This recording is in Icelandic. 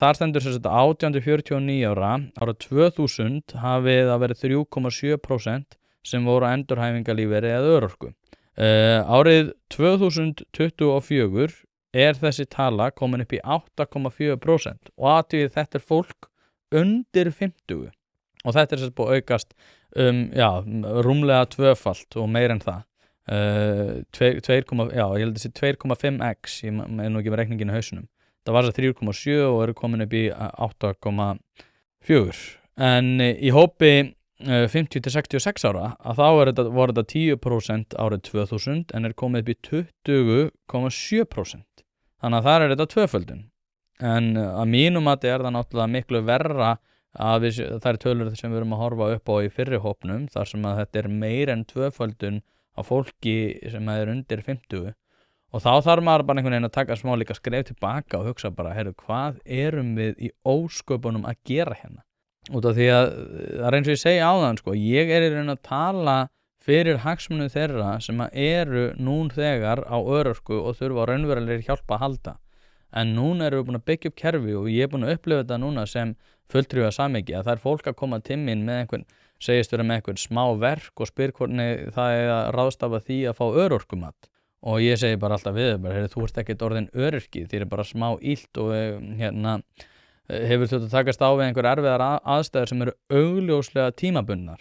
þar stendur sem sagt 18-49 ára, árið 2000 hafi það verið 3,7% sem voru á endurhæfingarlífeyri eða örorku. Árið 2024 þessi tala komin upp í 8,4% og athugið þetta fólk undir 50 og þetta sem sagt búið að aukast rúmlega tvöfalt og meira en það. 2,5x, ég er nú ekki með reikningin í hausnum. Það var þess 3,7 og eru komin upp í 8,4. En í hópi 50-66 ára að þá voru þetta 10% árið 2000 en komið upp í 20,7%. Þannig að þar þetta tvöföldun. En að mínum mati það náttúrulega miklu verra að þær tölur sem við erum að horfa upp á í fyrri hópnum, þar sem að þetta meira en tvöföldun á fólki sem undir 50 og þá þarf maður bara einhvern veginn að taka smá líka skref tilbaka og hugsa bara, hvað erum við í ósköpunum að gera hérna? Út af því að það eins og ég segi áðan, ég í raun að tala fyrir hagsmuni þeirra sem eru nún þegar á örorku og þurfa á raunverulegri hjálp að halda. En núna erum við búin að byggja upp kerfi og ég búin að upplifa þetta núna sem fulltrúa samhengi að það fólk að koma til mín með segist vera með einhvern smá verk og spyr hvernig það að ráðstafa því að fá örorkumat. Og ég segi bara alltaf við þú ert ekkert orðin öryrki, þér bara smá illt og hefur þurft að takast á við einhver erfiðar aðstæður sem eru augljóslega tímabundnar.